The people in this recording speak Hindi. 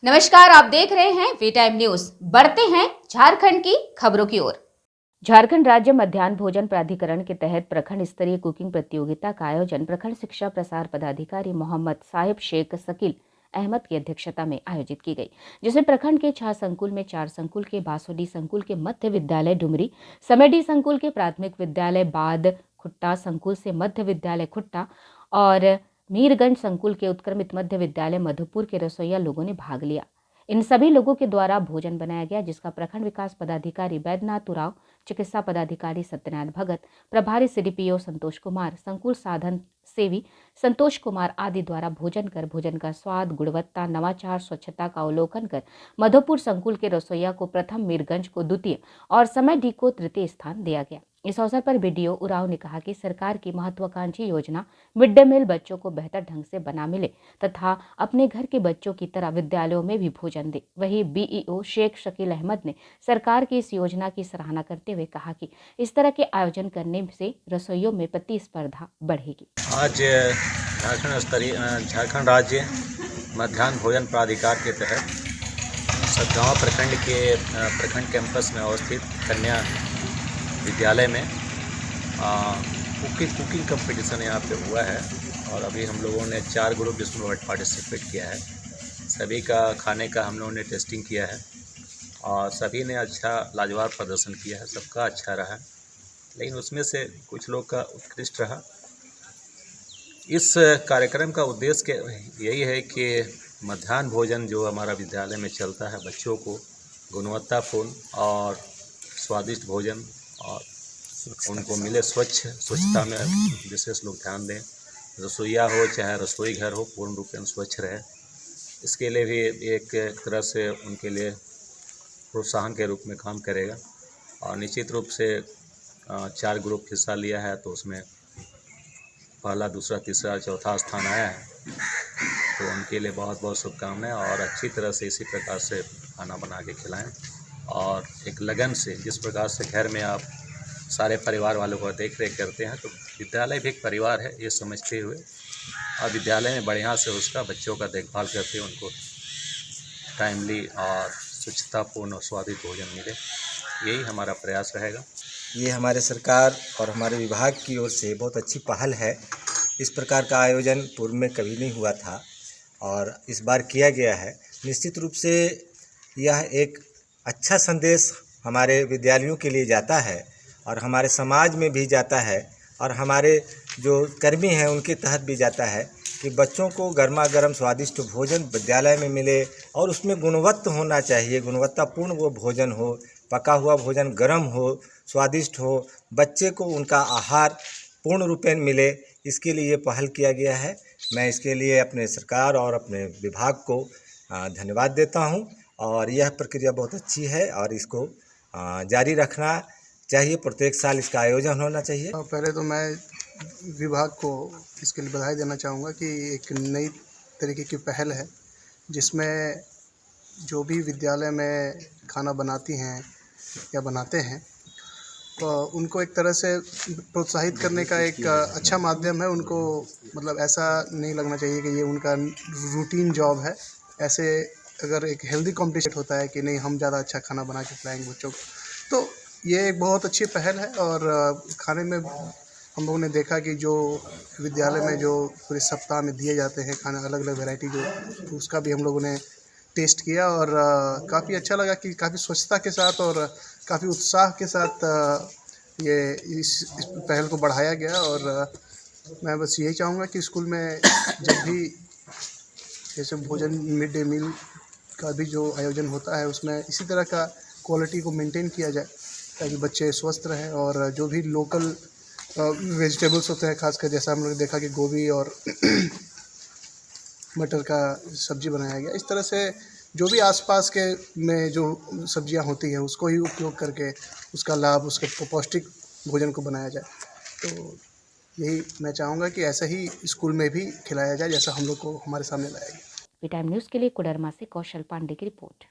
नमस्कार, आप देख रहे हैं वी टाइम न्यूज। बढ़ते हैं झारखंड की खबरों की ओर। झारखंड राज्य मध्याह्न भोजन प्राधिकरण के तहत प्रखंड स्तरीय कुकिंग प्रतियोगिता का आयोजन प्रखंड शिक्षा प्रसार पदाधिकारी मोहम्मद साहिब शेख शकील अहमद की अध्यक्षता में आयोजित की गई, जिसमें प्रखंड के 6 संकुल में 4 संकुल के बासोडी संकुल के मध्य विद्यालय डुमरी, समेडी संकुल के प्राथमिक विद्यालय बाद खुट्टा संकुल से मध्य विद्यालय खुट्टा और मीरगंज संकुल के उत्क्रमित मध्य विद्यालय मधुपुर के रसोइया लोगों ने भाग लिया। इन सभी लोगों के द्वारा भोजन बनाया गया, जिसका प्रखंड विकास पदाधिकारी बैद्यनाथ उराव, चिकित्सा पदाधिकारी सत्यनारायण भगत, प्रभारी सीडीपीओ संतोष कुमार, संकुल साधन सेवी संतोष कुमार आदि द्वारा भोजन कर भोजन का स्वाद, गुणवत्ता, नवाचार, स्वच्छता का अवलोकन कर मधुपुर संकुल के रसोइया को प्रथम, मीरगंज को द्वितीय और समेडी को तृतीय स्थान दिया गया। इस अवसर पर बीडीओ उराव ने कहा कि सरकार की महत्वाकांक्षी योजना मिड डे मील बच्चों को बेहतर ढंग से बना मिले तथा अपने घर के बच्चों की तरह विद्यालयों में भी भोजन दे। वहीं बीईओ शेख शकील अहमद ने सरकार की इस योजना की सराहना करते हुए कहा कि इस तरह के आयोजन करने से रसोइयों में प्रतिस्पर्धा बढ़ेगी। आज झारखंड राज्य मध्याह्न भोजन प्राधिकार के तहत सतगांव प्रखंड कैंपस में अवस्थित कन्या विद्यालय में कुकिंग कंपटीशन यहाँ पे हुआ है और अभी हम लोगों ने 4 ग्रुप इसमें पार्टिसिपेट किया है। सभी का खाने का हम लोगों ने टेस्टिंग किया है और सभी ने अच्छा लाजवाब प्रदर्शन किया है, सबका अच्छा रहा, लेकिन उसमें से कुछ लोग का उत्कृष्ट रहा। इस कार्यक्रम का उद्देश्य यही है कि मध्याह्न भोजन जो हमारा विद्यालय में चलता है, बच्चों को गुणवत्तापूर्ण और स्वादिष्ट भोजन और उनको मिले, स्वच्छता में विशेष लोग ध्यान दें। रसोईया हो चाहे रसोई घर हो, पूर्ण रूप से स्वच्छ रहे। इसके लिए भी एक तरह से उनके लिए प्रोत्साहन के रूप में काम करेगा और निश्चित रूप से 4 ग्रुप हिस्सा लिया है तो उसमें पहला, दूसरा, तीसरा, चौथा स्थान आया है, तो उनके लिए बहुत बहुत शुभकामनाएं और अच्छी तरह से इसी प्रकार से खाना बना के खिलाएं और एक लगन से, जिस प्रकार से घर में आप सारे परिवार वालों को देख रेख करते हैं, तो विद्यालय भी एक परिवार है ये समझते हुए और विद्यालय में बढ़िया से उसका बच्चों का देखभाल करते हुए उनको टाइमली और स्वच्छतापूर्ण और स्वादिष्ट भोजन मिले, यही हमारा प्रयास रहेगा। ये हमारे सरकार और हमारे विभाग की ओर से बहुत अच्छी पहल है। इस प्रकार का आयोजन पूर्व में कभी नहीं हुआ था और इस बार किया गया है। निश्चित रूप से यह एक अच्छा संदेश हमारे विद्यालयों के लिए जाता है और हमारे समाज में भी जाता है और हमारे जो कर्मी हैं उनके तहत भी जाता है कि बच्चों को गर्मा गर्म स्वादिष्ट भोजन विद्यालय में मिले और उसमें गुणवत्ता होना चाहिए, गुणवत्तापूर्ण वो भोजन हो, पका हुआ भोजन गर्म हो, स्वादिष्ट हो, बच्चे को उनका आहार पूर्ण रूपेण मिले, इसके लिए ये पहल किया गया है। मैं इसके लिए अपने सरकार और अपने विभाग को धन्यवाद देता हूं और यह प्रक्रिया बहुत अच्छी है और इसको जारी रखना चाहिए। प्रत्येक साल इसका आयोजन होना चाहिए। पहले तो मैं विभाग को इसके लिए बधाई देना चाहूँगा कि एक नई तरीके की पहल है जिसमें जो भी विद्यालय में खाना बनाती हैं या बनाते हैं तो उनको एक तरह से प्रोत्साहित करने का एक अच्छा माध्यम है। उनको मतलब ऐसा नहीं लगना चाहिए कि ये उनका रूटीन जॉब है। ऐसे अगर एक हेल्दी कॉम्पिटिशन होता है कि नहीं हम ज़्यादा अच्छा खाना बना के खिलाएंगे बच्चों को, तो ये एक बहुत अच्छी पहल है। और खाने में हम लोगों ने देखा कि जो विद्यालय में जो पूरे सप्ताह में दिए जाते हैं खाना, अलग अलग वैरायटी जो, उसका भी हम लोगों ने टेस्ट किया और काफ़ी अच्छा लगा कि काफ़ी स्वच्छता के साथ और काफ़ी उत्साह के साथ ये इस पहल को बढ़ाया गया। और मैं बस यही चाहूँगा कि स्कूल में जब भी जैसे भोजन मिड डे मील का भी जो आयोजन होता है उसमें इसी तरह का क्वालिटी को मेंटेन किया जाए ताकि बच्चे स्वस्थ रहें। और जो भी लोकल वेजिटेबल्स होते हैं, खासकर जैसा हम लोग देखा कि गोभी और मटर का सब्ज़ी बनाया गया, इस तरह से जो भी आसपास के में जो सब्जियां होती हैं उसको ही उपयोग करके उसका लाभ, उसके पौष्टिक भोजन को बनाया जाए। तो यही मैं चाहूँगा कि ऐसा ही स्कूल में भी खिलाया जाए जैसा हम लोग को हमारे सामने लाया गया। वी टाइम न्यूज के लिए कोडरमा से कौशल पांडे की रिपोर्ट।